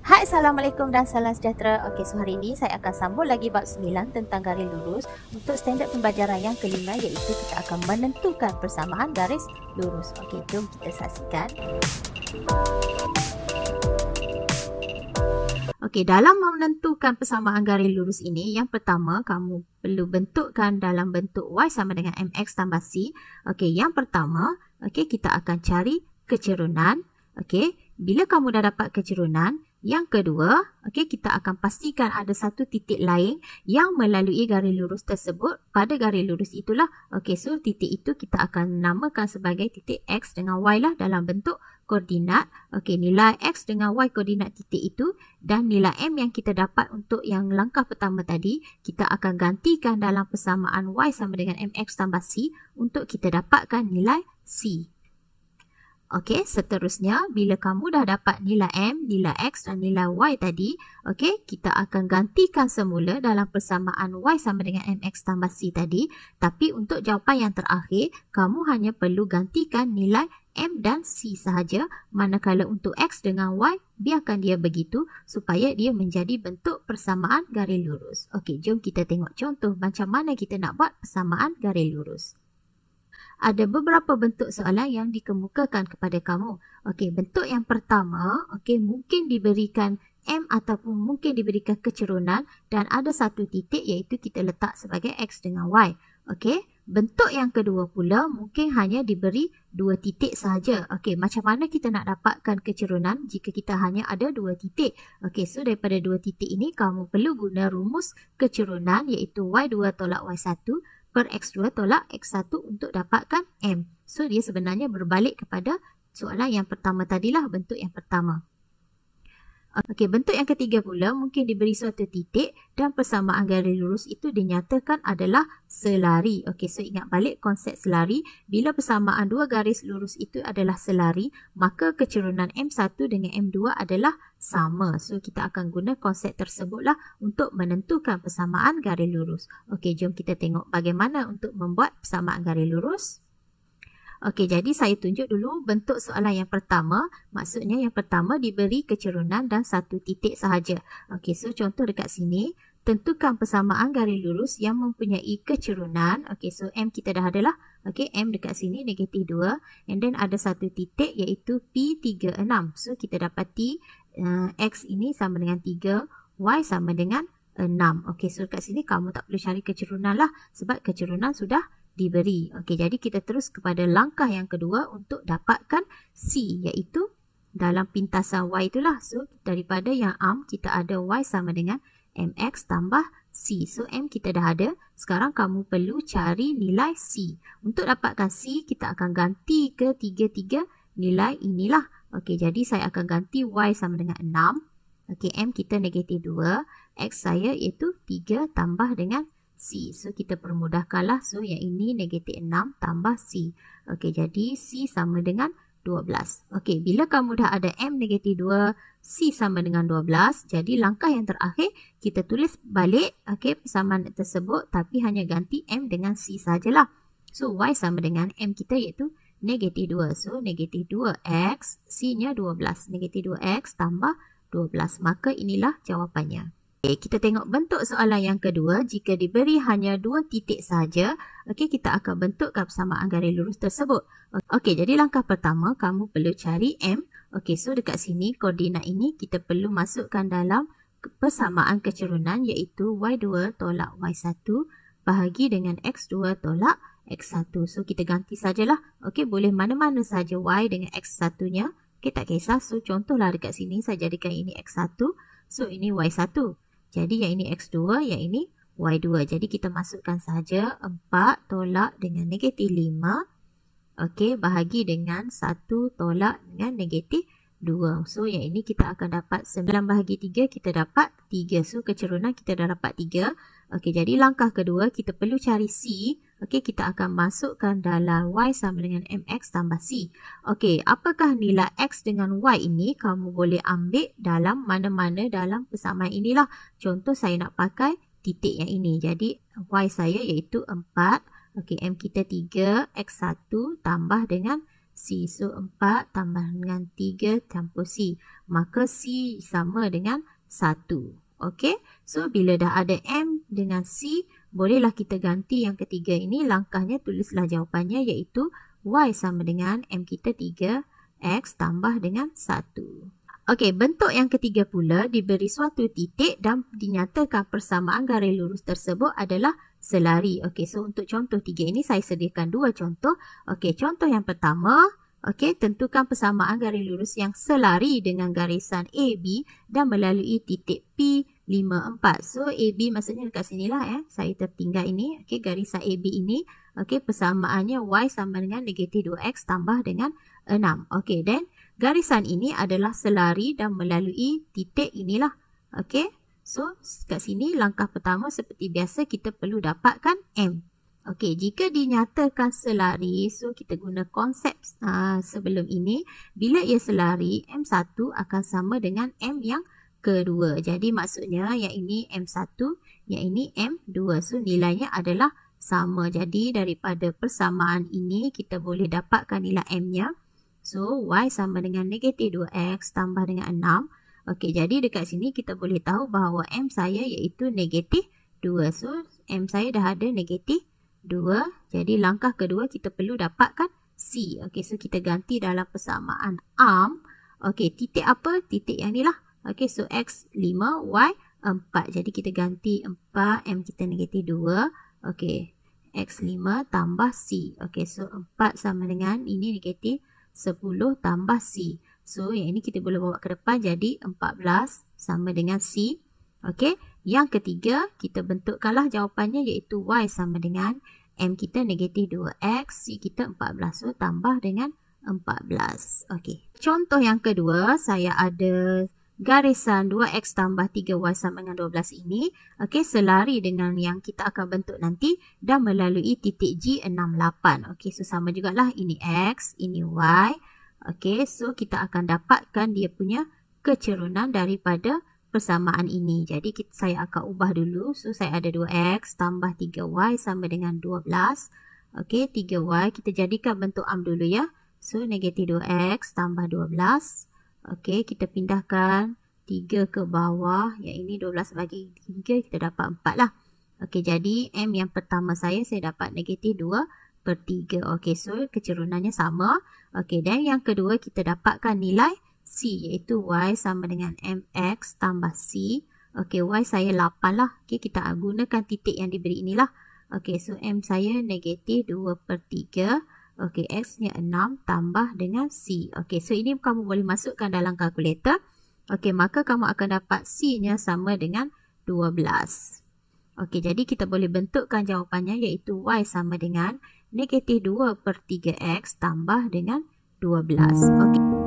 Hai, Assalamualaikum dan salam sejahtera. Okey, so hari ini saya akan sambung lagi bab 9 tentang garis lurus untuk standard pembelajaran yang kelima, iaitu kita akan menentukan persamaan garis lurus. Okey, jom kita saksikan. Okey, dalam menentukan persamaan garis lurus ini, yang pertama kamu perlu bentukkan dalam bentuk y sama dengan mx tambah c. Okey, yang pertama, okey, kita akan cari kecerunan. Okey, bila kamu dah dapat kecerunan, yang kedua, okey, kita akan pastikan ada satu titik lain yang melalui garis lurus tersebut. Pada garis lurus itulah, okey, so titik itu kita akan namakan sebagai titik x dengan y lah dalam bentuk koordinat. Okey, nilai x dengan y koordinat titik itu dan nilai m yang kita dapat untuk yang langkah pertama tadi, kita akan gantikan dalam persamaan y sama dengan mx tambah c untuk kita dapatkan nilai c. Okey, seterusnya bila kamu dah dapat nilai m, nilai x dan nilai y tadi, okey, kita akan gantikan semula dalam persamaan y sama dengan mx tambah c tadi. Tapi untuk jawapan yang terakhir, kamu hanya perlu gantikan nilai m dan c sahaja. Manakala untuk x dengan y, biarkan dia begitu supaya dia menjadi bentuk persamaan garis lurus. Okey, jom kita tengok contoh macam mana kita nak buat persamaan garis lurus. Ada beberapa bentuk soalan yang dikemukakan kepada kamu. Okey, bentuk yang pertama, okey, mungkin diberikan M ataupun mungkin diberikan kecerunan dan ada satu titik iaitu kita letak sebagai X dengan Y. Okey, bentuk yang kedua pula mungkin hanya diberi dua titik sahaja. Okey, macam mana kita nak dapatkan kecerunan jika kita hanya ada dua titik? Okey, so daripada dua titik ini kamu perlu guna rumus kecerunan iaitu Y2 tolak Y1 per X2 tolak X1 untuk dapatkan M. So, dia sebenarnya berbalik kepada soalan yang pertama tadilah, bentuk yang pertama. Okey, bentuk yang ketiga pula mungkin diberi suatu titik dan persamaan garis lurus itu dinyatakan adalah selari. Okey, so ingat balik konsep selari. Bila persamaan dua garis lurus itu adalah selari, maka kecerunan M1 dengan M2 adalah sama. So, kita akan guna konsep tersebutlah untuk menentukan persamaan garis lurus. Okey, jom kita tengok bagaimana untuk membuat persamaan garis lurus. Okey, jadi saya tunjuk dulu bentuk soalan yang pertama. Maksudnya yang pertama diberi kecerunan dan satu titik sahaja. Okey, so contoh dekat sini. Tentukan persamaan garis lurus yang mempunyai kecerunan. Okey, so M kita dah ada lah. Okey, M dekat sini negatif 2. And then ada satu titik iaitu P36. So, kita dapat T, X ini sama dengan 3, Y sama dengan 6. Okey, so dekat sini kamu tak perlu cari kecerunan lah. Sebab kecerunan sudah diberi. Okey, jadi kita terus kepada langkah yang kedua untuk dapatkan C, iaitu dalam pintasan Y itulah. So, daripada yang am, kita ada Y sama dengan MX tambah C. So, M kita dah ada. Sekarang kamu perlu cari nilai C. Untuk dapatkan C, kita akan ganti ke tiga-tiga nilai inilah. Okey, jadi saya akan ganti Y sama dengan 6. Okey, M kita negatif 2. X saya iaitu 3 tambah dengan C. So, kita permudahkanlah. So, yang ini negatif 6 tambah C. Okey, jadi C sama dengan 12. Okey, bila kamu dah ada M negatif 2, C sama dengan 12. Jadi, langkah yang terakhir, kita tulis balik persamaan tersebut tapi hanya ganti M dengan C sajalah. So, Y sama dengan M kita iaitu negatif 2. So, negatif 2X, C-nya 12. Negatif 2X tambah 12. Maka inilah jawapannya. Kita tengok bentuk soalan yang kedua. Jika diberi hanya dua titik sahaja, kita akan bentukkan persamaan garis lurus tersebut. Okey, jadi langkah pertama, kamu perlu cari M. Okey, so dekat sini, koordinat ini kita perlu masukkan dalam persamaan kecerunan iaitu Y2 tolak Y1 bahagi dengan X2 tolak X1. So, kita ganti sajalah. Okey, boleh mana-mana sahaja Y dengan X1-nya. Okey, tak kisah. So, contohlah dekat sini, saya jadikan ini X1. So, ini Y1. Jadi yang ini X2, yang ini Y2. Jadi kita masukkan saja 4 tolak dengan negatif 5. Okey, bahagi dengan 1 tolak dengan negatif 2. So yang ini kita akan dapat 9 bahagi 3, kita dapat 3. So kecerunan kita dah dapat 3. Okey, jadi langkah kedua kita perlu cari C. Okey, kita akan masukkan dalam Y sama dengan MX tambah C. Okey, apakah nilai X dengan Y ini? Kamu boleh ambil dalam mana-mana dalam persamaan inilah. Contoh saya nak pakai titik yang ini. Jadi Y saya iaitu 4. Okey, M kita 3, X1 tambah dengan C. So 4 tambah dengan 3 campur C. Maka C sama dengan 1. Okey. So bila dah ada M dengan C, bolehlah kita ganti yang ketiga ini. Langkahnya tulislah jawapannya, iaitu Y sama dengan M kita 3X tambah dengan 1. Okey, bentuk yang ketiga pula diberi suatu titik dan dinyatakan persamaan garis lurus tersebut adalah selari. Okey, so untuk contoh 3 ini saya sediakan 2 contoh. Okey, contoh yang pertama, okey, tentukan persamaan garis lurus yang selari dengan garisan AB dan melalui titik P54. So AB maksudnya dekat sinilah saya tertinggal ini. Okey, garisan AB ini, okey, persamaannya Y sama dengan negatif 2X tambah dengan 6. Okey, dan garisan ini adalah selari dan melalui titik inilah. Okey. So, kat sini langkah pertama seperti biasa kita perlu dapatkan M. Okey, jika dinyatakan selari, so kita guna konsep sebelum ini. Bila ia selari, M1 akan sama dengan M yang kedua. Jadi maksudnya yang ini M1, yang ini M2. So, nilainya adalah sama. Jadi daripada persamaan ini kita boleh dapatkan nilai M-nya. So, Y sama dengan negatif 2X tambah dengan 6. Okey, jadi dekat sini kita boleh tahu bahawa M saya iaitu negatif 2. So, M saya dah ada negatif 2. Jadi, langkah kedua kita perlu dapatkan C. Okey, so kita ganti dalam persamaan arm. Okey, titik apa? Titik yang ni lah. Okey, so X 5, Y 4. Jadi, kita ganti 4, M kita negatif 2. Okey, X 5 tambah C. Okey, so 4 sama dengan ini negatif 10 tambah C. So, yang ini kita boleh bawa ke depan jadi 14 sama dengan C. Okey. Yang ketiga, kita bentukkanlah jawapannya iaitu Y sama dengan M kita negatif 2X, C kita 14. So, tambah dengan 14. Okey. Contoh yang kedua, saya ada garisan 2X tambah 3Y sama dengan 12 ini. Okey, selari dengan yang kita akan bentuk nanti dan melalui titik G68. Okey, so sama jugalah. Ini X, ini Y. Okey, so kita akan dapatkan dia punya kecerunan daripada persamaan ini. Jadi saya akan ubah dulu. So saya ada 2X tambah 3Y sama dengan 12. Okey, 3Y kita jadikan bentuk arm dulu ya. So negatif 2X tambah 12. Okey, kita pindahkan 3 ke bawah. Yang ini 12 bagi 3 kita dapat 4 lah. Okey, jadi M yang pertama saya dapat negatif 2/3. Okey, so kecerunannya sama. Okey, dan yang kedua kita dapatkan nilai C iaitu Y sama dengan MX tambah C. Okey, Y saya 8 lah. Okey, kita gunakan titik yang diberi inilah. Okey, so M saya negatif 2/3. Okey, X nya 6 tambah dengan C. Okey, so ini kamu boleh masukkan dalam kalkulator. Okey, maka kamu akan dapat C nya sama dengan 12. Okey, jadi kita boleh bentukkan jawapannya iaitu Y sama dengan negatif 2/3X tambah dengan 12. Okey.